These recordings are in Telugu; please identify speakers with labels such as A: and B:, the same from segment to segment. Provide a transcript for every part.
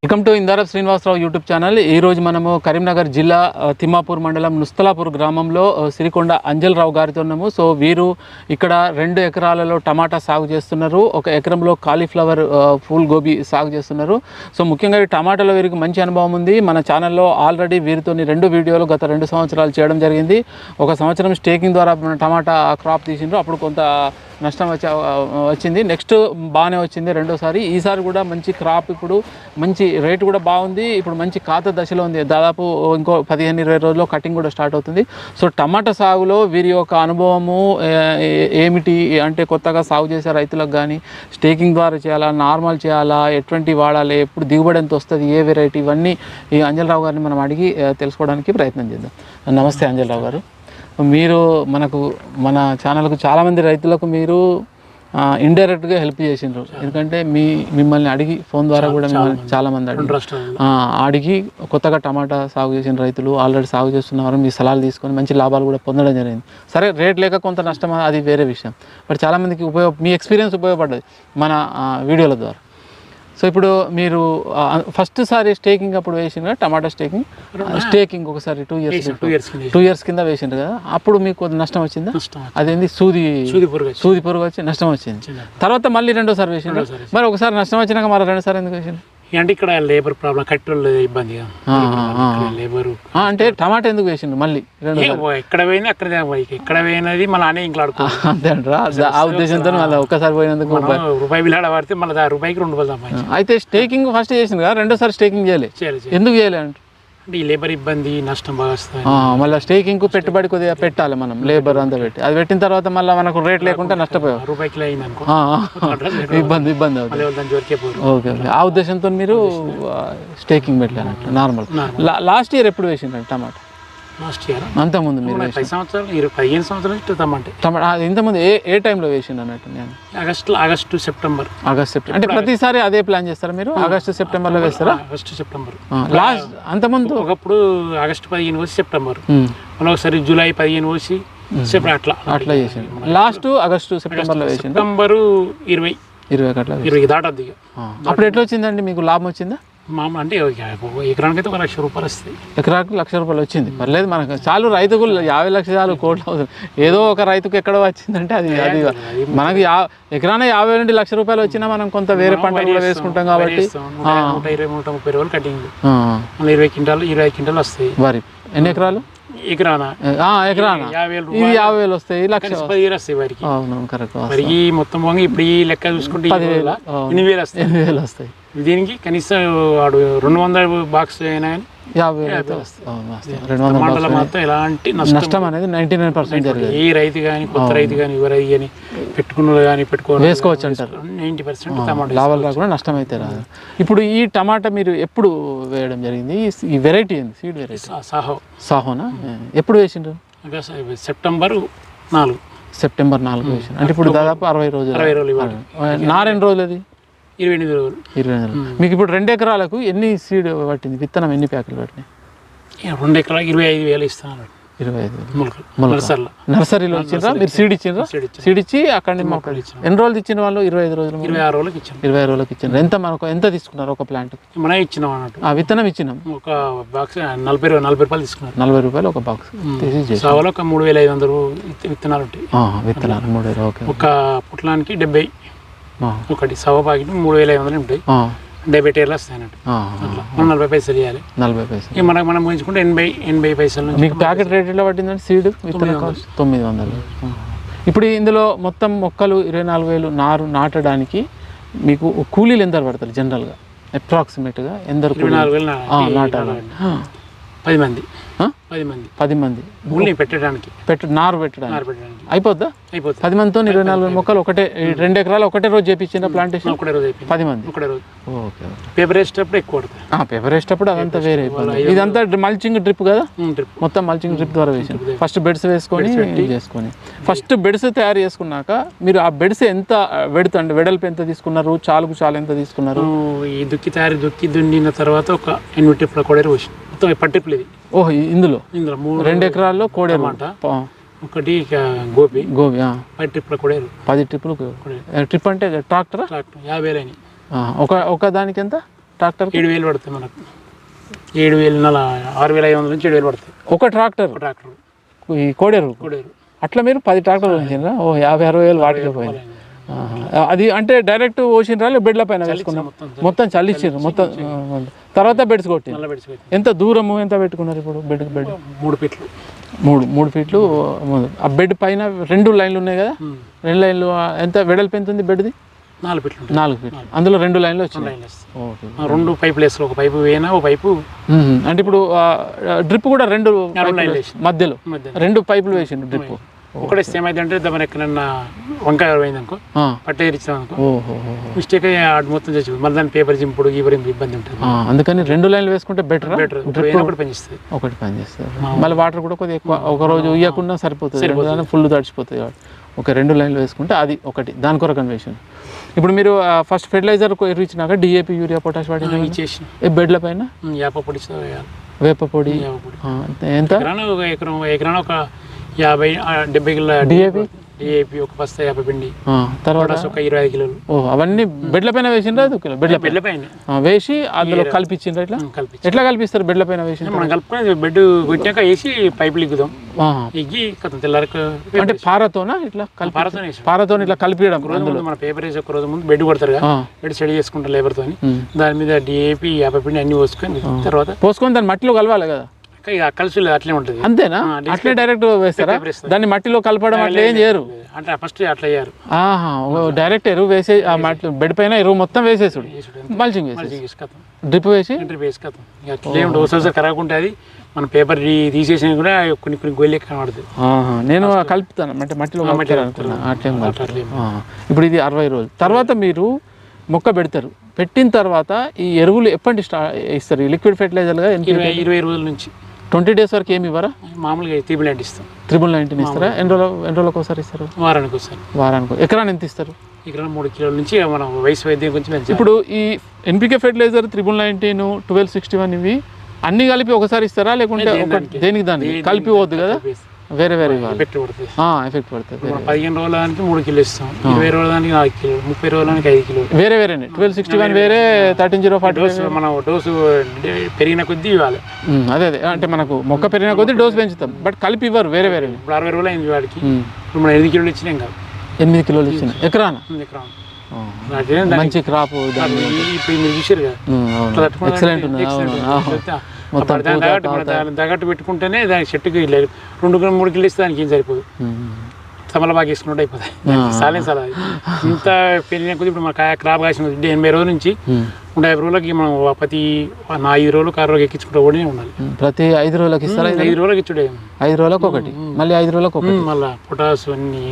A: వెల్కమ్ టు ఇందారప్ శ్రీనివాసరావు యూట్యూబ్ ఛానల్. ఈరోజు మనము కరీంనగర్ జిల్లా తిమ్మాపూర్ మండలం నుస్తలాపూర్ గ్రామంలో సిరికొండ అంజల్ రావు గారితో ఉన్నాము. సో వీరు ఇక్కడ 2 ఎకరాలలో టమాటా సాగు చేస్తున్నారు, 1 ఎకరంలో కాలీఫ్లవర్ ఫూల్ గోబీ సాగు చేస్తున్నారు. సో ముఖ్యంగా ఈ టమాటాలో వీరికి మంచి అనుభవం ఉంది. మన ఛానల్లో ఆల్రెడీ వీరితో 2 వీడియోలు గత 2 సంవత్సరాలు చేయడం జరిగింది. 1 సంవత్సరం స్టేకింగ్ ద్వారా టమాటా క్రాప్ తీసిండ్రు, అప్పుడు కొంత నష్టం వచ్చింది. నెక్స్ట్ బాగానే వచ్చింది రెండోసారి. ఈసారి కూడా మంచి క్రాప్, ఇప్పుడు మంచి రేటు కూడా బాగుంది. ఇప్పుడు మంచి ఖాత దశలో ఉంది. దాదాపు ఇంకో 15-20 రోజుల్లో కటింగ్ కూడా స్టార్ట్ అవుతుంది. సో టమాటా సాగులో వీరి యొక్క అనుభవము ఏమిటి అంటే, కొత్తగా సాగు చేసే రైతులకు కానీ స్టేకింగ్ ద్వారా చేయాలా, నార్మల్ చేయాలా, ఎటువంటి వాడాలి, ఎప్పుడు దిగుబడి ఎంత వస్తుంది, ఏ వెరైటీ, ఇవన్నీ ఈ అంజల్ రావు గారిని మనం అడిగి తెలుసుకోవడానికి ప్రయత్నం చేద్దాం. నమస్తే అంజల్ రావు గారు. మీరు మన ఛానల్కు చాలామంది రైతులకు మీరు ఇండైరెక్ట్గా హెల్ప్ చేసిండ్రు. ఎందుకంటే మిమ్మల్ని అడిగి ఫోన్ ద్వారా కూడా మిమ్మల్ని చాలామంది అడిగి కొత్తగా టమాటా సాగు చేసిన రైతులు, ఆల్రెడీ సాగు చేస్తున్నవారు మీ సలహాలు తీసుకొని మంచి లాభాలు కూడా పొందడం జరిగింది. సరే, రేట్ లేక కొంత నష్టం, అది వేరే విషయం. బట్ చాలామందికి మీ ఎక్స్పీరియన్స్ ఉపయోగపడ్డది మన వీడియోల ద్వారా. సో ఇప్పుడు మీరు ఫస్ట్ సారి స్టేకింగ్ అప్పుడు వేసిండ్రు టమాటా స్టేకింగ్ ఒకసారి 2 ఇయర్స్ కింద వేసిండ్రు కదా, అప్పుడు మీకు నష్టం వచ్చిందా? అదేంది సూది పురుగు వచ్చి నష్టం వచ్చింది. తర్వాత మళ్ళీ రెండోసారి వేసిండ్రు. మరి ఒకసారి నష్టం వచ్చినాక మరి రెండోసారి ఎందుకు వేసిండ్రు?
B: అంటే ఇక్కడ లేబర్ ప్రాబ్లం, కట్టెలు ఇబ్బంది, లేబర్
A: అంటే టమాటా ఎందుకు వేసిండు మళ్ళీ?
B: ఎక్కడ పోయింది అక్కడ, ఎక్కడ పోయినది మళ్ళీ అనే ఇంట్లో
A: అంతే అంటారా? ఆ ఉద్దేశంతో మళ్ళీ ఒక్కసారి పోయినందుకు
B: రూపాయి బిల్ పడితే మళ్ళీ రూపాయికి 2 రూపాయలు సంపాదించారు.
A: అయితే స్టేకింగ్ ఫస్ట్ చేసింది కదా, రెండోసారి స్టేకింగ్ చేయలేదు. ఎందుకు చేయలే అంటే
B: ఈ లేబర్ ఇబ్బంది, నష్టం బాగా వస్తుంది.
A: మళ్ళీ స్టేకింగ్ పెట్టుబడి కొద్దిగా పెట్టాలి మనం, లేబర్ అంతా పెట్టి. అది పెట్టిన తర్వాత మళ్ళీ మనకు రేట్ లేకుంటే నష్టపోయాం,
B: రూపాయికి అయిందనుకో
A: ఇబ్బంది
B: అవుతుంది.
A: ఓకే, ఆ ఉద్దేశంతో మీరు స్టేకింగ్ పెట్టలేనట్టు. నార్మల్ లాస్ట్ ఇయర్ ఎప్పుడు వేసిండ్రు టమాటా?
B: లాస్ట్ ఇయర్
A: అంతకుముందు మీరు
B: 10 సంవత్సరాలు 15 సంవత్సరాలు
A: టమాటా ఇంతకుముందు ఏ టైంలో వేసిండు అన్నట్టు? నేను
B: ఆగస్టు సెప్టెంబర్
A: అంటే ప్రతిసారి అదే ప్లాన్ చేస్తారా మీరు? ఆగస్టు సెప్టెంబర్లో వేస్తారా?
B: ఆగస్టు సెప్టెంబర్
A: లాస్ట్ అంతకుముందు
B: ఒకప్పుడు ఆగస్టు 15 వచ్చి సెప్టెంబర్, మళ్ళీ ఒకసారి జూలై 15 వచ్చి సెప్టెంబర్, అట్లా
A: చేసిండు. లాస్ట్ ఆగస్టు సెప్టెంబర్లో వేసిండు.
B: సెప్టెంబరు 20 దాటద్ది.
A: అప్పుడు ఎట్లా వచ్చిందండి మీకు? లాభం వచ్చిందా?
B: అంటే ఎకరానికి అయితే 1 లక్ష రూపాయలు వస్తాయి.
A: ఎకరానికి 1 లక్ష రూపాయలు వచ్చింది, పర్లేదు మనకు చాలు. రైతుకు 50 లక్షలు కోట్లు అవుతుంది. ఏదో ఒక రైతుకు ఎక్కడో వచ్చిందంటే అది మనకి ఎకరాన 50 నుండి 1 లక్ష రూపాయలు వచ్చినా మనం కొంత వేరే పంట కూడా వేసుకుంటాం కాబట్టి
B: 120-130 రోజులు కటింగ్, మళ్ళీ 20 క్వింటాలు వస్తాయి.
A: వరి ఎన్ని ఎకరాలు?
B: ఎకరానా
A: ఇది 50,000 వస్తాయి,
B: 1,10,000 వస్తాయి వరికి.
A: అవును, కరెక్ట్.
B: వరికి మొత్తం ఇప్పుడు ఈ లెక్క చూసుకుంటే 8,000 వస్తాయి. దీనికి కనీసం వాడు 200 బాక్స్ అయినా
A: 50,000
B: మాత్రం ఎలాంటి
A: నష్టం అనేది 99% జరిగింది.
B: ఏ రైతు కానీ, కొత్త రైతు కానీ, ఎవరైతే కానీ పెట్టుకున్న కానీ
A: వేసుకోవచ్చు అంటారు.
B: 90% టమాటా
A: లాభాలు రాకుండా నష్టం అయితే రాదు. ఇప్పుడు ఈ టమాటా మీరు ఎప్పుడు వేయడం జరిగింది? ఈ వెరైటీ ఏంది? సీడ్ వెరైటీ సాహోనా? ఎప్పుడు వేసిండ్రు?
B: సెప్టెంబర్ 4
A: వేసిండ్రు. అంటే ఇప్పుడు దాదాపు 60 రోజులు. నారెన్ని రోజులు? అది
B: 28 రోజులు.
A: మీకు ఇప్పుడు 2 ఎకరాలకు ఎన్ని సీడ్ పట్టింది? విత్తనం ఎన్ని ప్యాకెట్లు పట్టినాయి?
B: 2 ఎకరాలకు 25,000 ఇస్తాను.
A: 25,000 నర్సరీలో ఇచ్చిండ్రా? మీరు సీడ్ ఇచ్చిండ్రా? సీడ్ ఇచ్చి అక్కడ ఎన్ని రోజులు ఇచ్చిన వాళ్ళు? 25 రోజులు,
B: 26 రోజులకు ఇచ్చాను.
A: 26 రోజులకు ఇచ్చిండ్రు. ఎంత తీసుకున్నారు ఒక ప్లాంట్?
B: మనం ఇచ్చినాం అన్నట్టు.
A: విత్తనం ఇచ్చినాం.
B: ఒక బాక్స్ 40 రూపాయలు తీసుకున్నారు.
A: 40 రూపాయలు ఒక బాక్స్ తీసి
B: సావలో ఒక 3,500 విత్తనాలు ఉంటాయి.
A: విత్తనాలు 3,000. ఓకే.
B: ఒక పుట్లానికి 70, ఒకటి సవ ప్యాకెట్ 3,500 ఉంటాయి. 70 టైర్లు వస్తాయి అన్నట్టు. అట్లా మనం 40 పైసలు ఇవ్వాలి.
A: 40 పైసలు
B: మనం గురించుకుంటే 80 పైసలు.
A: మీకు ప్యాకెట్ రేట్ ఎట్లా పట్టిందండి? సీడ్ విత్తనం 900. ఇప్పుడు ఇందులో మొత్తం మొక్కలు 24,000 నాటడానికి మీకు కూలీలు ఎంత పడతారు జనరల్గా? అప్రాక్సిమేట్గా ఎందరు
B: 24,000
A: నాటాలి?
B: 10 మంది పెట్టడానికి, నారు పెట్టడానికి
A: అయిపోద్దా? 10 మందితో 24 మొక్కలు ఒకటే 2 ఎకరాలు ఒకటే రోజు చేపించిన ప్లాంటేషన్? 10 మంది. ఓకే.
B: పేపర్ వేసేటప్పుడు ఎక్కువ పడుతుంది.
A: పేపర్ వేసేటప్పుడు అదంతా వేరే. ఇదంతా మల్చింగ్ డ్రిప్ కదా? మొత్తం మల్చింగ్ డ్రిప్ ద్వారా వేసాను. ఫస్ట్ బెడ్స్ వేసుకొని ఫస్ట్ బెడ్స్ తయారు చేసుకున్నాక మీరు ఆ బెడ్స్ ఎంత వెడల్పు ఎంత తీసుకున్నారు? చాలుకు ఎంత తీసుకున్నారు?
B: ఈ దున్నిన తర్వాత ఒక 8 ట్రిప్ల కోడేరు పోసి మొత్తం పట్టిప్లు. ఇది
A: ఇందులో 2 ఎకరాల్లో కోడేరు,
B: ఒకటి గోబీ 10 ట్రిప్ల కోడేరు.
A: 10 ట్రిప్పులు. ట్రిప్ అంటే ట్రాక్టర్
B: 50,000
A: ఒక దానికి ఎంత? ట్రాక్టర్?
B: 7,000 పడుతుంది మనకు. 7,000 6,500 నుంచి 7,000 పడుతుంది
A: ఒక ట్రాక్టర్.
B: ట్రాక్టర్
A: ఈ కోడేరు అట్లా మీరు 10 ట్రాక్టర్లు ఉంచిండ్రా? ఓ 50-60 వేలు వాటికి పోయింది. అది అంటే డైరెక్ట్ పోసిండ్రా లేదా బెడ్ల పైన వేసుకున్నాం? మొత్తం చల్లిచ్చిండ్రు మొత్తం, తర్వాత బెడ్స్ కొట్టి. ఎంత దూరము ఎంత పెట్టుకున్నారు ఇప్పుడు బెడ్?
B: 3 ఫీట్లు.
A: 3 ఫీట్లు. ఆ బెడ్ పైన 2 లైన్లు ఉన్నాయి కదా, 2 లైన్లు ఎంత వెడల్పు ఎంత ఉంది బెడ్ది?
B: 4 ఫీట్లు.
A: 4 ఫీట్లు. అందులో 2 లైన్లు వచ్చినాయి.
B: 2 పైపులు వేస్తారు, ఒక పైపు వేనా ఒక పైపు.
A: అంటే ఇప్పుడు డ్రిప్ కూడా 2 మధ్యలో 2 పైపులు వేసిండు డ్రిప్.
B: ఒకటే ఏమైంది అంటే మన ఎక్కడన్నా వంకాయ పోయింది అనుకో, పట్టేరిచ్చాం అనుకో, మిస్టేక్ మొత్తం చచ్చి మళ్ళీ దాని పేపర్ జింపుడు ఇబ్బంది ఉంటుంది.
A: అందుకని 2 లైన్లు వేసుకుంటే బెటర్.
B: ఒకటి పనిచేస్తుంది.
A: ఒకటి పనిచేస్తుంది. మళ్ళీ వాటర్ కూడా కొద్దిగా ఎక్కువ, ఒక రోజు ఇవ్వకుండా సరిపోతుంది, ఫుల్ తడిచిపోతుంది. ఒక 2 లైన్లు వేసుకుంటే అది ఒకటి దాని కొరకు వేసాను. ఇప్పుడు మీరు ఫస్ట్ ఫెర్టిలైజర్ ఇచ్చినాక డిఏపి, యూరియా, పొటాష్ వాటి
B: ఇచ్చేసి
A: బెడ్ల పైన వేప పొడి ఎంత?
B: ఎకరాన ఒక 50-70 కిలో డిఏపి, ఒక బస్తా 50 పిండి, తర్వాత ఒక 25 కిలోలు.
A: అవన్నీ బెడ్ల పైన వేసిండ్రా? బెడ్ల పైన వేసి అందులో కలిపించిండ్రా? ఎట్లా కలిపిస్తారు బెడ్ల పైన వేసి?
B: మనం కలుపుకొని బెడ్ కొట్టాక వేసి పైపులు ఇగ్గుదాం, ఎగ్గి తెల్లారకు
A: అంటే పారతోనా ఇట్లా పారతో ఇట్లా కలిపియడం?
B: మన పేపర్ వేసి ఒక రోజు ముందు బెడ్ కొడతారు కదా, బెడ్ స్టడీ చేసుకుంటారు లేబర్ తోని. దాని మీద డిఏపి 50 పిండి అన్ని పోసుకొని తర్వాత
A: పోసుకొని దాన్ని మట్టిలో కలవాలి కదా?
B: కలిసి అట్లే ఉంటుంది.
A: అంతేనా? అట్లే డైరెక్ట్ వేస్తారా? దాన్ని మట్టిలో కలపడం అట్లా ఏం చేయరు?
B: అంటే ఫస్ట్ అట్లా అయ్యారు.
A: డైరెక్ట్ ఎరువు వేసే ఆ మట్టి బెడ్ పైన ఎరువు మొత్తం వేసేసుడు, మల్చింగ్ డ్రిప్ వేసి
B: ఒకసారి ఖరాబ్ ఉంటుంది. మన పేపర్ తీసేసిన కూడా కొన్ని గొయ్యలు కనబడుతుంది.
A: నేను కలుపుతాను అంటే మట్టిలో అనుకున్నా. అట్లే ఇప్పుడు ఇది 60 రోజులు తర్వాత మీరు మొక్క పెడతారు. పెట్టిన తర్వాత ఈ ఎరువులు ఎప్పటి ఇస్తారు? లిక్విడ్ ఫెర్టిలైజర్గా
B: 20 రోజుల నుంచి
A: 20 డేస్ వరకు ఏమి ఇవ్వరా?
B: మామూలుగా 319 ఇస్తాం.
A: 319 ఇస్తారా? ఎన్ని రోజులకు ఒకసారి ఇస్తారు?
B: వారానికి ఒకసారి.
A: ఎకరాన్ని ఎంత ఇస్తారు?
B: ఎకరాన్ని 3 కిలోల నుంచి మనం వయసు వైద్యం గురించి.
A: ఇప్పుడు ఈ ఎన్పికే ఫెర్టిలైజర్ 319, 1261 ఇవి అన్ని కలిపి ఒకసారి ఇస్తారా లేకుంటే దేనికి దానికి కలిపి పోద్దు కదా? వేరే
B: ఎఫెక్ట్ పడుతుంది.
A: ఎఫెక్ట్ పడుతుంది.
B: 15 రోజుల దానికి 3 కిలో ఇస్తాం, 20 రోజుల దానికి 4 కిలోలు, 30 రోజుల దానికి 5 కిలోలు.
A: వేరే 1261 వేరే, 13-040
B: మనం డోసు పెరిగిన కొద్దీ ఇవ్వాలి.
A: అదే అంటే మనకు మొక్క పెరిగిన కొద్దీ డోసు పెంచుతాం, బట్ కలిపి ఇవ్వరు వేరే.
B: ఇప్పుడు 60 రోజులు అయింది వాడికి. ఇప్పుడు మనం 8 కిలోలు ఇచ్చినాం కాదు,
A: 8 కిలోలు ఇచ్చిన ఎకరాన మంచి క్రాప్.
B: ఇప్పుడు మీరు చూసారు కదా,
A: ఎక్సలెంట్ ఉంది.
B: తగ్గట్టు పెట్టుకుంటేనే దానికి చెట్టుకి 2-3 కిలో ఇస్తే దానికి ఏం సరిపోదు. తమలపాకు వేసుకున్నట్టు అయిపోతాయి. సాలే ఇంత పెరిగిన కొద్ది ఇప్పుడు మన క్రాప్ కాసిన 80 రోజుల నుంచి 50 రోజులకి మనం ప్రతి 5 రోజులు 6 రోజులు ఎక్కించుకుంటూ కూడా ఉండాలి.
A: ప్రతి 5 రోజులకు ఇస్తారా?
B: 5 రోజులకి ఇచ్చుడే.
A: 5 రోజులకు ఒకటి, మళ్ళీ 5 రోజులకు ఒకటి,
B: మళ్ళీ పొటాస్ అన్ని.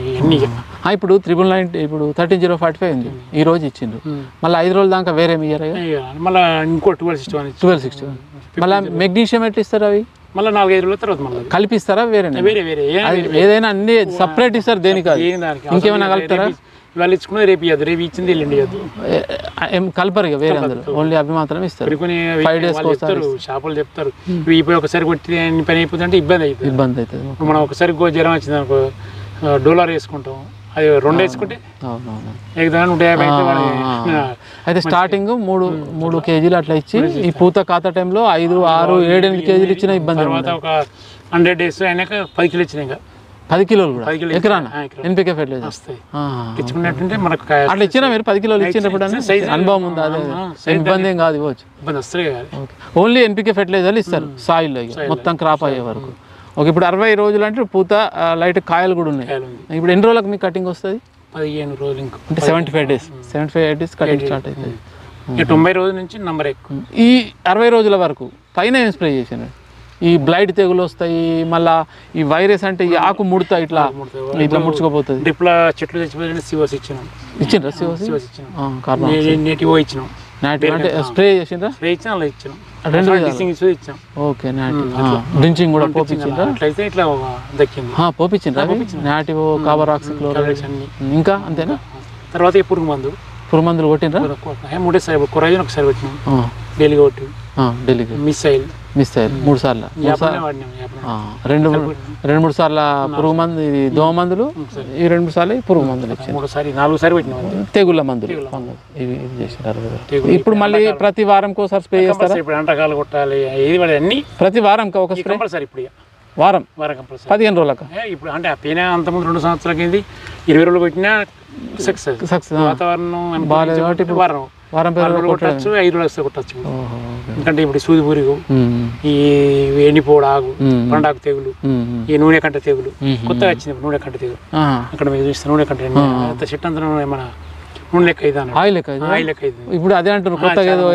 A: ఇప్పుడు 319 ఇప్పుడు 13-045 ఉంది, ఈ రోజు ఇచ్చిండ్రు. మళ్ళీ 5 రోజుల దాకా వేరే ఇయ్యారా?
B: మళ్ళీ ఇంకో 1261.
A: మళ్ళీ మెగ్నీషియం ఎట్లా ఇస్తారు? అవి
B: మళ్ళీ 4-5 రోజుల తర్వాత మళ్ళీ
A: కలిపిస్తారా? వేరే ఏదైనా అన్ని సపరేట్ ఇస్తారు? దేనికి? ఇంకేమైనా కలుపుతారా?
B: వాళ్ళు ఇచ్చుకున్నది రేపు ఇవ్వదు, రేపు ఇచ్చింది ఎల్లుండి ఇవ్వదు.
A: ఏం కలపరు ఇక వేరే, అందరూ ఓన్లీ అవి మాత్రం ఇస్తారు. 5 days
B: షాపులు చెప్తారు ఇప్పుడు ఒకసారి కొట్టి పని అయిపోతుంది అంటే ఇబ్బంది అవుతుంది. మనం ఒకసారి జ్వరం వచ్చింది అనుకో, డోలార్ వేసుకుంటాం, అది 2 వేసుకుంటే
A: అయితే స్టార్టింగ్ 3 కేజీలు అట్లా ఇచ్చి ఈ పూత ఖాతా టైంలో 5, 6, 7, 8 కేజీలు ఇచ్చిన ఇబ్బంది.
B: తర్వాత ఒక 100 days అయినాక 10 కిలో ఇచ్చినాయి.
A: 10 కిలోలు కూడా ఎకరాన ఎన్పికే ఫెర్టిలైజర్
B: వస్తాయి ఇచ్చుకున్నట్టుంటే మనకు
A: అట్లా ఇచ్చినా మీరు 10 కిలోలు ఇచ్చినప్పుడు అనుభవం ఉందా? అదే ఇబ్బంది ఏం కాదు, ఇవ్వచ్చు.
B: ఇబ్బంది వస్తాయి.
A: ఓన్లీ ఎన్పికే ఫెర్టిలైజర్లు ఇస్తారు సాయిల్లో మొత్తం క్రాప్ అయ్యే వరకు. ఓకే, ఇప్పుడు 60 రోజులు అంటే పూత లైట్ కాయలు కూడా ఉన్నాయి. ఇప్పుడు ఎన్ని రోజులకు మీకు కటింగ్ వస్తుంది?
B: 15 రోజులు. ఇంకా
A: అంటే 75 days కటింగ్ స్టార్ట్ అవుతుంది.
B: 90 రోజుల నుంచి నంబర్ ఎక్కువ.
A: ఈ 60 రోజుల వరకు పైన ఏం స్ప్రే చేశాను? ఈ బ్లైట్ తెగులు వస్తాయి, మళ్ళీ ఈ వైరస్ అంటే ఈ ఆకు ముడతా ఇట్లా ముడుచుకోపోతుంది.
B: డ్రిప్ల చెట్లు తెచ్చిపోయి సివోస్ ఇచ్చినాం.
A: ఇచ్చిండ్రా? సివోస్
B: నేటివో ఇచ్చినాం.
A: అంటే స్ప్రే చేసిండ్రా?
B: స్ప్రే ఇచ్చినా అలా ఇచ్చినాం.
A: 2 ఇచ్చాం. ఓకే, డ్రించింగ్ కూడా పోపించిండ్రా?
B: అట్లయితే ఇట్లా దక్కింది.
A: పోపించిండ్రా? నాటివో, కార్బాక్సిక్లోరైడ్ ఇంకా అంతేనా?
B: తర్వాత పురుగు మందు
A: పురుగు మందులు కొట్టినరా?
B: మూడేసారి కొరాజన్ ఒకసారి కొట్టినాం, డైలీ కొట్టి
A: ఢిల్లీకి
B: మిస్ అయ్యి
A: 3 సార్లు, 2-3 సార్లు పురుగు మందు, ఇది దోమ మందులు, ఈ 2-3 సార్లు పురుగు మందులు ఇచ్చారు,
B: 3-4 సారి పెట్టినాం.
A: తెగుళ్ళ మందులు ఇవి చేసినారు. ఇప్పుడు మళ్ళీ ప్రతి వారంకి ఒకసారి స్ప్రే చేస్తారా?
B: ఇప్పుడు అంటకాలు కొట్టాలి, ఏది పడే అన్ని
A: ప్రతి వారంకి ఒక స్ప్రే
B: కంపల్సరీ. ఇప్పుడు
A: వారం
B: కంపల్సరీ
A: 15 రోజులకు.
B: ఇప్పుడు అంటే ఆ పెయిన్ అంతకుముందు 2 సంవత్సరాలకి 20 రోజులు పెట్టినా సక్సెస్. వాతావరణం
A: బాగాలేదు కాబట్టి ఇప్పుడు
B: వారం
A: 15 రోజులు
B: కొట్టచ్చు, 5 రోజులు కొట్టచ్చు. ఎందుకంటే ఇప్పుడు సూది పురుగు, ఈ ఎండిపోడు ఆగు, పండాకు తెగులు, ఈ నూనె కంట తెగులు కొత్తగా వచ్చింది. నూనె కంట తెగులు అక్కడ మీరు చూస్తే నూనె కంట అంత చెట్టు అంతా మన నూనె లెక్క అయితే
A: ఆయిల్ లెక్క ఇప్పుడు అదే అంటారు కొత్తగా ఏదో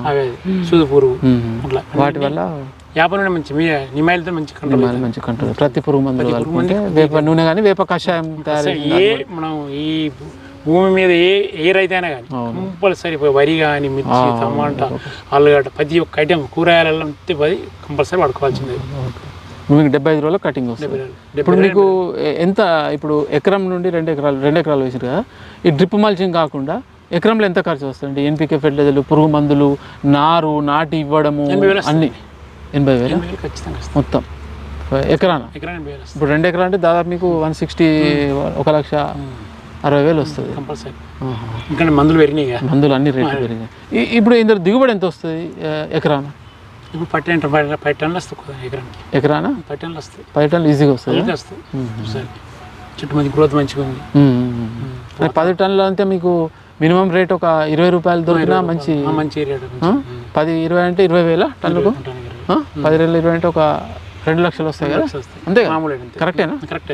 B: అవే సూది పురుగు అట్లా.
A: వాటి వల్ల
B: వేప నూనె మంచి నిమ్మాయిలతో మంచి
A: కంట్రోల్. ప్రతి పురుగు మందులు కలుపుకుంటే వేప నూనె కానీ వేప కషాయం తయారు.
B: మనం ఈ భూమి మీద ఏ రైతు అయినా కానీ కంపల్సరీ వరి కానీ, మిర్చి, టమాటా, ఆలుగడ్డ, ప్రతి ఒక్క ఐటెం కూరగాయలలో కంపల్సరీ వాడుకోవాల్సిందే.
A: మీకు 75 రోజులు కటింగ్ వస్తుంది. ఇప్పుడు మీకు ఎంత, ఇప్పుడు ఎకరం నుండి 2 ఎకరాలు వేసారు కదా, ఈ డ్రిప్ మల్చింగ్ కాకుండా ఎకరంలో ఎంత ఖర్చు వస్తుంది? ఎన్పికే ఫెర్టిలైజర్లు, పురుగు మందులు, నారు నాటి ఇవ్వడము అన్ని 80,000
B: ఖచ్చితంగా
A: మొత్తం ఎకరాన. ఇప్పుడు 2 ఎకరాలు అంటే దాదాపు మీకు 1,60,000 వస్తుంది
B: కంపల్సరీ. ఇంకా మందులు పెరిగినాయి,
A: మందులు అన్ని రేట్లు పెరిగినాయి. ఇప్పుడు ఇందులో దిగుబడి ఎంత వస్తుంది ఎకరాన?
B: ఇప్పుడు 10 టన్నులు వస్తుంది
A: ఎకరాన.
B: 10 టన్నులు వస్తాయి.
A: 10 టన్నులు ఈజీగా వస్తుంది.
B: చుట్టూ మంచి గ్రోత్ మంచిగా ఉంది.
A: 10 టన్నులు అంటే మీకు మినిమం రేట్ ఒక 20 రూపాయలు దొరికినా మంచి
B: రేట్.
A: 10-20 అంటే 20,000 టన్నులకు. 10-20 అంటే ఒక 2 లక్షలు వస్తాయి కదా, అంతే కరెక్టేనా?
B: కరెక్ట్.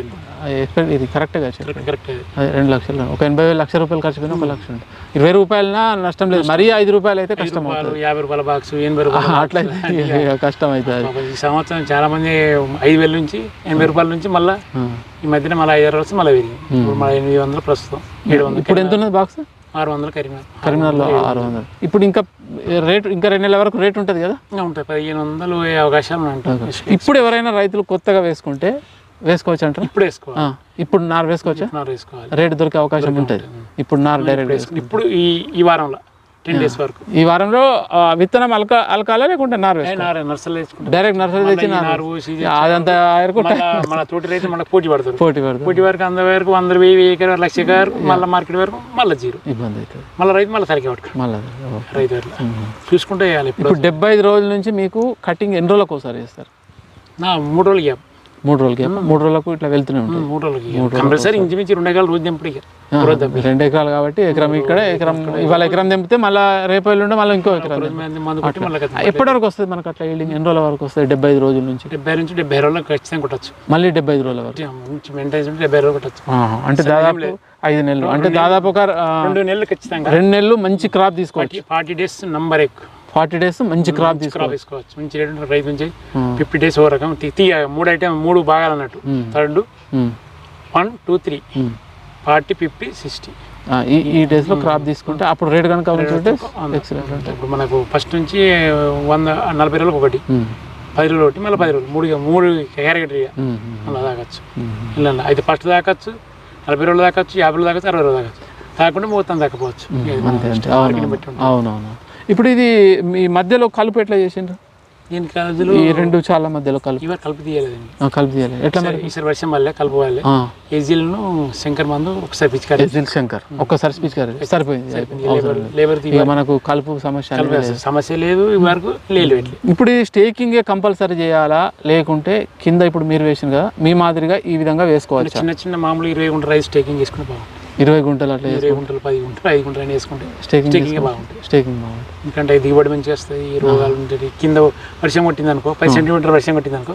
A: ఇది కరెక్ట్గా అదే 2 లక్షలు. ఒక 80,000 లక్ష రూపాయలు ఖర్చు పోయినా 1 లక్ష ఉంటుంది. 20 రూపాయలనా నష్టం లేదు, మరీ 5 రూపాయలు అయితే కష్టం అవుతుంది.
B: 50 రూపాయల బాక్స్ 80 రూపాయలు
A: అట్లయితే కష్టం అవుతుంది.
B: ఈ సంవత్సరం చాలా మంది 5,000 నుంచి 80 రూపాయల నుంచి మళ్ళీ ఈ మధ్యన మళ్ళీ 5 రోజులు మళ్ళీ పెరిగింది. ఇప్పుడు మళ్ళీ 800 ప్రస్తుతం 700.
A: ఇప్పుడు ఎంత ఉన్నది బాక్స్?
B: 600
A: కరీంనగర్లో 600. ఇప్పుడు ఇంకా రేటు ఇంకా 2 నెలల వరకు రేట్ ఉంటుంది కదా?
B: ఉంటాయి. 1,500 అవకాశాలు ఉంటాయి.
A: ఇప్పుడు ఎవరైనా రైతులు కొత్తగా వేసుకోవచ్చు అంటారు?
B: ఇప్పుడు వేసుకోవాలి.
A: ఇప్పుడు నారు వేసుకోవచ్చా? రేటు దొరికే అవకాశం ఉంటుంది. ఇప్పుడు నారు డైరెక్ట్
B: ఇప్పుడు ఈ వారంలో 10 days వరకు,
A: ఈ వారంలో విత్తనం అలకాలా లేకుంటే నారు డైరెక్ట్ నర్సరీ తెచ్చి అదంతా
B: మన తోటి రైతు మనకు పోటీ వరకు అంద వరకు 100,000 ఎకరాలు 1,00,000 ఎకరాలు మళ్ళీ మార్కెట్ వరకు మళ్ళీ 0 ఇబ్బంది అవుతుంది. మళ్ళీ రైతు మళ్ళీ సరికి పట్టుకు మళ్ళీ రైతు చూసుకుంటే వేయాలి.
A: ఇప్పుడు 75 రోజుల నుంచి మీకు కటింగ్ ఎన్ని రోజులకు ఒకసారి చేస్తారు?
B: 3 రోజులు గ్యాప్.
A: 3 రోజులకి 3 రోజులకు ఇట్లా వెళ్తూనే ఉంటాయి.
B: 3 రోజులకి కంపల్సరీ ఇంచుమించి 2 ఎకరాలు రోజు తెంపుడు.
A: 2 ఎకరాలు కాబట్టి ఎకరం ఇక్కడ ఇవాళ ఎకరం తెంపితే మళ్ళీ రేపు ఎల్లుండి మళ్ళీ ఇంకో ఎకరం. ఎప్పటి వరకు వస్తుంది మనకు అట్లా ఈల్డింగ్? ఎన్ని రోజుల వరకు వస్తుంది? 75 రోజుల నుంచి
B: 70 రోజులకు ఖచ్చితంగా కొట్టచ్చు.
A: మళ్ళీ 75 రోజుల వరకు
B: 70 రోజులు కొట్టచ్చు.
A: అంటే దాదాపు 5 నెలలు, అంటే దాదాపు ఒక
B: 2 నెలలు ఖచ్చితంగా.
A: 2 నెలలు మంచి క్రాప్ తీసుకోవచ్చు.
B: 40 days నంబర్
A: 40 days మంచి క్రాప్
B: తీసుకోవచ్చు. మంచి రేట్ ఉంటుంది రైతు నుంచి. 50 days ఓ రకం 3 భాగాలు అన్నట్టు. 3 1 2 3 40 50 60
A: ఈ డేస్లో క్రాప్ తీసుకుంటే అప్పుడు రేట్ కనుక ఎక్సలెంట్ ఉంటుంది.
B: ఇప్పుడు మనకు ఫస్ట్ నుంచి 140 రోజులకు ఒకటి, 10 రోజులు ఒకటి, మళ్ళీ 10 రోజులు 3 క్యారెక్టరీగా అలా తాగచ్చు. ఇలా అయితే ఫస్ట్ తాగచ్చు, 40 రోజులు తాగచ్చు, 50 రోజులు తాగచ్చు, 60 రోజులు తాగచ్చు. తాగకుండా మొత్తం తాకపోవచ్చు.
A: అవునవును. ఇప్పుడు ఇది మీ మధ్యలో కలుపు ఎట్లా చేసిండ్రు? ఈ 2 చాలా మధ్యలో
B: కలుపు తీయలేదండి.
A: కలుపు తీయాలి ఎట్లా మరి?
B: ఈసారి వర్షం వల్లే కలుపు వాళ్ళే ఏజీలను శంకర్ మందు ఒకసారి పిచికారి,
A: శంకర్ ఒక్కసారి పిచికారి సరిపోయింది. లేబర్ మనకు కలుపు
B: సమస్య లేదు వరకు లేదు.
A: ఇప్పుడు ఇది స్టేకింగ్ కంపల్సరీ చేయాలా లేకుంటే కింద ఇప్పుడు మీరు వేసిన కదా మీ మాదిరిగా ఈ విధంగా వేసుకోవచ్చు?
B: చిన్న మామూలు 20 గుంటల రైస్ స్టేకింగ్ చేసుకుని బాగుంటుంది.
A: 20 గుంటలు అట్లా
B: 20 గుంటలు 10 గుంటలు 5 గుంటలు అని వేసుకుంటే స్టేకింగ్ బాగుంటుంది. ఎందుకంటే దిగుబడి మంచిగా వస్తుంది. ఈ రోగాలు ఉంటాయి. కింద వర్షం కొట్టింది అనుకో, 10 సెంటీమీటర్ వర్షం కొట్టింది అనుకో,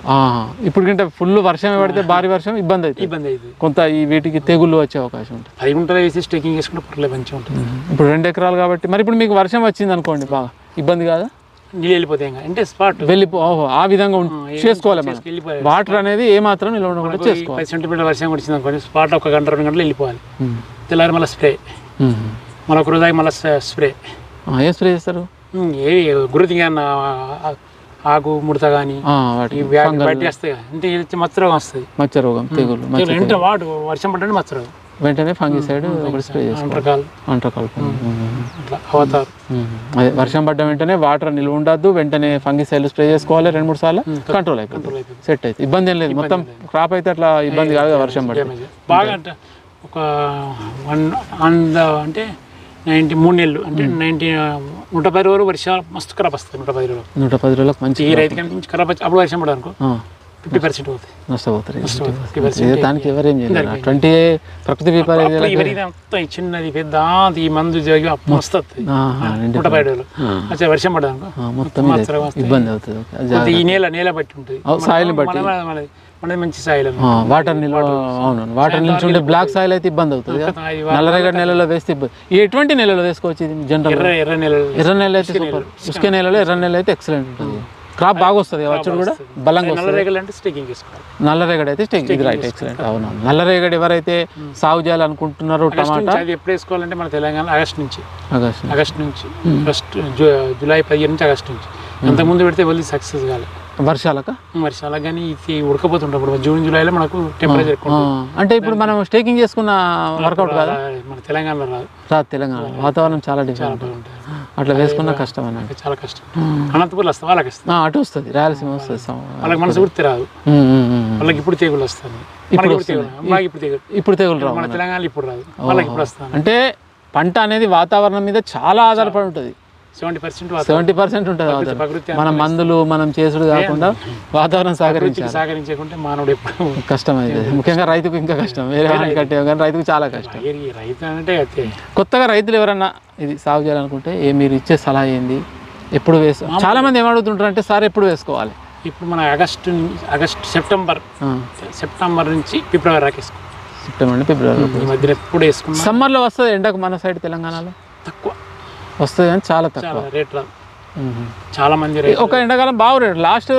A: ఇప్పుడు కంటే ఫుల్ వర్షం పడితే భారీ వర్షం ఇబ్బంది అవుతుంది. కొంత ఈ వీటికి తెగుళ్ళు వచ్చే అవకాశం ఉంటుంది.
B: 5 గుంటలు వేసి స్టేకింగ్ చేసుకుంటే పర్లేదు మంచిగా ఉంటుంది.
A: ఇప్పుడు 2 ఎకరాలు కాబట్టి మరి ఇప్పుడు మీకు వర్షం వచ్చింది అనుకోండి, బాగా ఇబ్బంది కాదా?
B: నీళ్ళు వెళ్ళిపోతాయి అంటే స్పాట్
A: ఆ విధంగా చేసుకోవాలి. వాటర్ అనేది ఏమాత్రం నిల్వ ఉండకుండా చేసుకోవాలి.
B: 10 సెంటీమీటర్ వర్షం వచ్చింది అనుకోండి, స్పాట్ 1 గంట 2 గంటలు వెళ్ళిపోవాలి. తెల్లారి మళ్ళీ స్ప్రే, మళ్ళీ 1 రోజు దాకా మళ్ళీ స్ప్రే.
A: ఏం స్ప్రే చేస్తారు?
B: ఏవి గురుతి ఆకు ముడత కానీ బయట వస్తాయి. అంటే మచ్చ రోగం వస్తుంది.
A: మచ్చ రోగం తెగులు
B: వాడు వర్షం పడ్డా మచ్చ రోగం
A: వెంటనే ఫంగిసైడ్ ఒకటి స్ప్రే చేసుకోవాలి. అంటకాలు
B: అవతారు
A: అదే వర్షం పడ్డ వెంటనే వాటర్ నిల్వ ఉండద్దు, వెంటనే ఫంగిసైడ్ స్ప్రే చేసుకోవాలి 2-3 సార్లు, కంట్రోల్ అయిపోతుంది, సెట్ అయితే ఇబ్బంది ఏం లేదు. మొత్తం క్రాప్ అయితే అట్లా ఇబ్బంది కాదు కదా వర్షం పడితే.
B: బాగా అంటే ఒక 1 అంటే 3 నెలలు అంటే 110 రోజులు వర్షాలు మస్తు ఖరాబ్ వస్తుంది.
A: 110 రోజులకు మంచి
B: ఈ రైతు కనుక ఖరాబ్ వచ్చి అప్పుడు వర్షం పడనుకో 50% అవుతుంది,
A: నష్టపోతారు. దానికి ఎవరేం చేయలేదు. 20 ప్రకృతి
B: మొత్తం చిన్నది పెద్ద ఈ మందు వస్తుంది 110 రోజులు అచ్చా వర్షం పడనుకో
A: మొత్తం ఇబ్బంది అవుతుంది.
B: ఈ నేల బట్టి ఉంటుంది,
A: సాయిల్ బట్టి
B: మనది మంచి సాయిల్,
A: వాటర్ నిల్వ. అవును, వాటర్ నిల్చి ఉంటే బ్లాక్ సాయిల్ అయితే ఇబ్బంది అవుతుంది. నల్లరేగడి నెలలో వేస్తే ఇబ్బంది. ఎటువంటి నెలలో వేసుకోవచ్చు ఇది జనరల్? ఎర్ర నెల అయితే సూపర్. ఉసుక నెలలో ఎర్ర నెల అయితే ఎక్సలెంట్ ఉంటుంది, క్రాప్ బాగా వస్తుంది, వచ్చుడు కూడా బలంగా వస్తుంది. నల్లరేగడి అయితే స్టేకింగ్, ఇది రైట్, ఎక్సలెంట్. అవును, నల్లరేగడి ఎవరైతే సాగు చేయాలనుకుంటున్నారో టమాటా
B: ఎప్పుడు వేసుకోవాలంటే మన తెలంగాణ ఆగస్ట్ నుంచి జూలై 15 నుంచి ఆగస్ట్ నుంచి. అంతకుముందు పెడితే వెళ్ళి సక్సెస్ కాలేదు
A: వర్షాలకు
B: కానీ ఇది ఉడకపోతుంటాం. జూన్ జూలైలో మనకు టెంపరేచర్ ఎక్కువ.
A: అంటే ఇప్పుడు మనం స్టేకింగ్ చేసుకున్న వర్కౌట్ కాదు
B: మన తెలంగాణలో
A: రాదు. తెలంగాణ వాతావరణం చాలా డిఫరెంట్, అట్లా వేసుకున్న కష్టం అన్నట్టు,
B: చాలా కష్టం. అనంతపురం వస్తుంది, వాళ్ళకి వస్తుంది,
A: అటు వస్తుంది, రాయలసీమ వస్తుంది,
B: వాళ్ళకి మనసు గుర్తి రాదు, వాళ్ళకి ఇప్పుడు తెగులు వస్తుంది.
A: ఇప్పుడు తెగులు రావు,
B: మన తెలంగాణ ఇప్పుడు రాదు, వాళ్ళకి ఇప్పుడు వస్తుంది.
A: అంటే పంట అనేది వాతావరణం మీద చాలా ఆధారపడి ఉంటుంది. 70% ఉంటుంది. మన మందులు మనం చేసుడు కాకుండా వాతావరణం
B: సహకరించకుంటే మానవుడు ఎప్పుడు
A: కష్టం అవుతుంది. ముఖ్యంగా రైతుకు ఇంకా కష్టం, వేరే వాళ్ళని కట్టే కానీ రైతుకు చాలా కష్టం.
B: రైతు అంటే
A: కొత్తగా రైతులు ఎవరన్నా ఇది సాగు చేయాలనుకుంటే మీరు ఇచ్చే సలహా ఏంది? ఎప్పుడు వేసుకో? చాలా మంది ఏమడుగుతుంటారు అంటే సార్ ఎప్పుడు వేసుకోవాలి?
B: ఇప్పుడు మన ఆగస్ట్ సెప్టెంబర్ నుంచి ఫిబ్రవరి దాకా వేసుకో.
A: సెప్టెంబర్ నుండి ఫిబ్రవరి
B: మధ్యలో ఎప్పుడు వేసుకున్నాం.
A: సమ్మర్లో వస్తుంది ఎండకు మన సైడ్ తెలంగాణలో
B: తక్కువ
A: వస్తుంది కానీ చాలా తక్కువ
B: రేట్ రాదు. చాలా మంది
A: ఒక ఎండాకాలం బాగా రేటు, లాస్ట్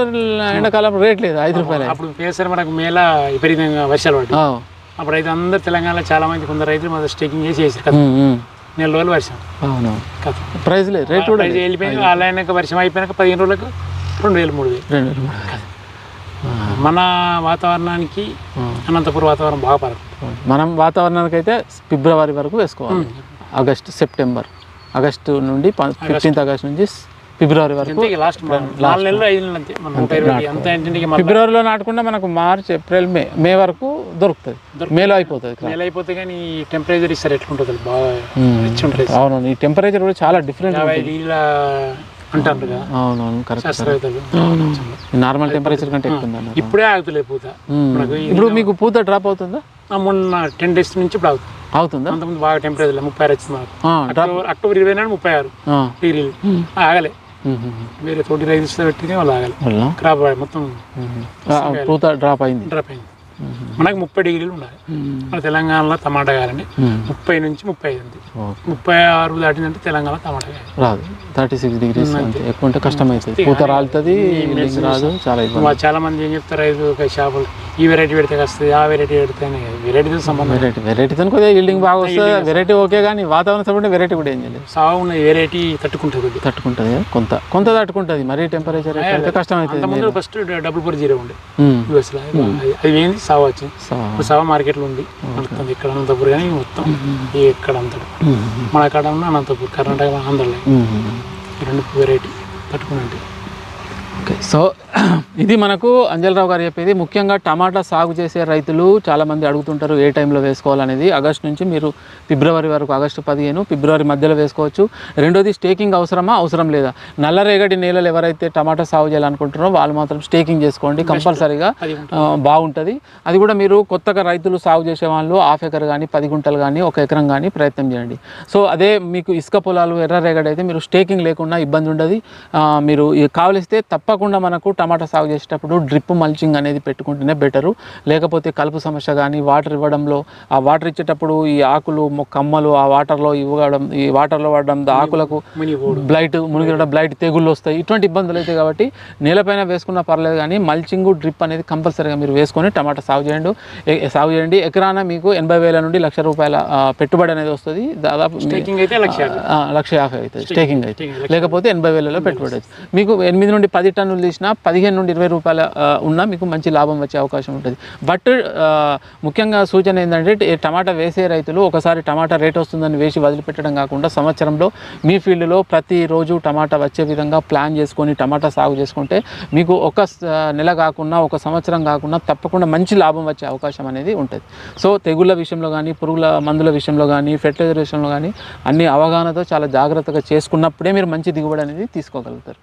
A: ఎండాకాలం రేట్ లేదు, 5 రూపాయలు.
B: అప్పుడు పేసరి మనకు మేళ విపరీతంగా వర్షాలు పడ్డాయి. అప్పుడు అయితే అందరు తెలంగాణలో చాలా మంది కొందరు రైతులు మన స్టేకింగ్ చేసి కదా 4 రోజులు వర్షం.
A: అవును, ప్రైస్ లేదు, రేట్ కూడా
B: వెళ్ళిపోయింది. అలాగే వర్షం అయిపోయినాక 15 రోజులకు 2000-3000. మన వాతావరణానికి అనంతపురం వాతావరణం బాగా పడుతుంది.
A: మనం వాతావరణానికి అయితే ఫిబ్రవరి వరకు వేసుకోవాలి. ఆగస్టు నుండి 15 ఆగస్ట్ నుంచి ఫిబ్రవరి వరకు. ఫిబ్రవరిలో నాటుకుంటే మనకు మార్చ్ ఏప్రిల్ మే వరకు దొరుకుతుంది. మేలో అయిపోతుంది
B: కానీ టెంపరేచర్ ఇస్తారు ఎట్లుంటుంది బాగా.
A: అవును, ఈ టెంపరేచర్ కూడా చాలా డిఫరెంట్
B: అంటారు కదా.
A: అవునవును, కరెక్ట్. నార్మల్ టెంపరేచర్ కంటే ఎక్కువ ఉంది.
B: ఇప్పుడే ఆగుతలేదు పూత.
A: ఇప్పుడు మీకు పూత డ్రాప్ అవుతుందా?
B: మొన్న 10 days నుంచి ఇప్పుడు
A: అవుతుందా?
B: అంతకుముందు బాగా టెంపరేచర్ 36 వచ్చింది మాకు. అక్టోబర్ 24 36 డిగ్రీలు ఆగలే. వేరే తోటి రైతులు పెట్టి వాళ్ళు ఆగలే. క్రాప్ మొత్తం
A: పూత డ్రాప్ అయింది.
B: మనకు 30 డిగ్రీలు ఉండాలి. మన తెలంగాణలో టమాటా కాయాలండి 30 నుంచి 35 ఉంది. 36 దాటిందంటే తెలంగాణ టమాటా
A: రాదు. 36 degrees ఎక్కువ ఉంటే కష్టం అవుతుంది, పూత రాలుతుంది, రాదు.
B: చాలా మంది ఏం చెప్తారు రైతు షాపులు, ఈ వెరైటీ పెడితే వస్తుంది, ఆ వెరైటీ పెడితే వెరైటీతో సంబంధం.
A: వెరైటీతో కొద్దిగా ఈల్డింగ్ బాగా వస్తుంది. వెరైటీ ఓకే, కానీ వాతావరణం సపోర్ట్ వెరైటీ కూడా ఏం చేయలేదు.
B: సాగు ఉన్న వెరైటీ తట్టుకుంటుంది
A: కొంత తట్టుకుంటుంది. మరీ టెంపరేచర్ కష్టం అవుతుంది.
B: ఫస్ట్ 440 ఉండే యూఎస్లో, అది ఏంది సాగు వచ్చింది. ఇప్పుడు సాగు మార్కెట్లో ఉంది నడుస్తుంది ఇక్కడ అనంతపూర్, కానీ మొత్తం ఎక్కడ అంతడు మన కాడ ఉన్న అనంతపూర్, కర్ణాటక, ఆంధ్రలో 2 వెరైటీ తట్టుకున్నట్టు.
A: ఓకే, సో ఇది మనకు అంజలరావు గారు చెప్పేది. ముఖ్యంగా టమాటా సాగు చేసే రైతులు చాలామంది అడుగుతుంటారు ఏ టైంలో వేసుకోవాలనేది. ఆగస్టు నుంచి మీరు ఫిబ్రవరి వరకు, ఆగస్టు 15 ఫిబ్రవరి మధ్యలో వేసుకోవచ్చు. రెండోది, స్టేకింగ్ అవసరం లేదా? నల్లరేగడి నేలలు ఎవరైతే టమాటా సాగు చేయాలనుకుంటున్నారో వాళ్ళు మాత్రం స్టేకింగ్ చేసుకోండి, కంపల్సరీగా బాగుంటుంది. అది కూడా మీరు కొత్తగా రైతులు సాగు చేసే వాళ్ళు 1/2 ఎకర్ కానీ 10 గుంటలు కానీ 1 ఎకరం కానీ ప్రయత్నం చేయండి. సో అదే మీకు ఇసుక పొలాలు ఎర్రరేగడి అయితే మీరు స్టేకింగ్ లేకుండా ఇబ్బంది ఉండదు. మీరు కావలిస్తే తప్పకుండా మనకు టమాటా సాగు చేసేటప్పుడు డ్రిప్ మల్చింగ్ అనేది పెట్టుకుంటేనే బెటరు. లేకపోతే కలుపు సమస్య కానీ, వాటర్ ఇవ్వడంలో, ఆ వాటర్ ఇచ్చేటప్పుడు ఈ ఆకులు కమ్మలు ఆ వాటర్లో ఇవ్వడం, ఈ వాటర్లో పడడం ఆకులకు బ్లైట్ తెగుళ్ళు వస్తాయి. ఇటువంటి ఇబ్బందులు అయితే కాబట్టి నేలపైన వేసుకున్నా పర్లేదు, కానీ మల్చింగ్ డ్రిప్ అనేది కంపల్సరీగా మీరు వేసుకొని టమాటా సాగు చేయండి. ఎకరాన మీకు 80,000 నుండి ₹1,00,000 పెట్టుబడి అనేది వస్తుంది. దాదాపు 1,50,000 అవుతుంది స్టేకింగ్ అయితే. లేకపోతే 80,000లో పెట్టుబడి అవుతుంది. మీకు 8 నుండి 10 టన్నులు తీసినా 15 నుండి 20 రూపాయల ఉన్నా మీకు మంచి లాభం వచ్చే అవకాశం ఉంటుంది. బట్ ముఖ్యంగా సూచన ఏంటంటే టమాటా వేసే రైతులు ఒకసారి టమాటా రేట్ వస్తుందని వేసి వదిలిపెట్టడం కాకుండా సంవత్సరంలో మీ ఫీల్డ్లో ప్రతిరోజు టమాటా వచ్చే విధంగా ప్లాన్ చేసుకొని టమాటా సాగు చేసుకుంటే మీకు ఒక నెల కాకుండా ఒక సంవత్సరం కాకుండా తప్పకుండా మంచి లాభం వచ్చే అవకాశం అనేది ఉంటుంది. సో తెగుళ్ళ విషయంలో కానీ, పురుగుల మందుల విషయంలో కానీ, ఫెర్టిలైజర్ విషయంలో కానీ అన్ని అవగాహనతో చాలా జాగ్రత్తగా చేసుకున్నప్పుడే మీరు మంచి దిగుబడి అనేది తీసుకోగలుగుతారు.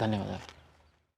A: ధన్యవాదాలు.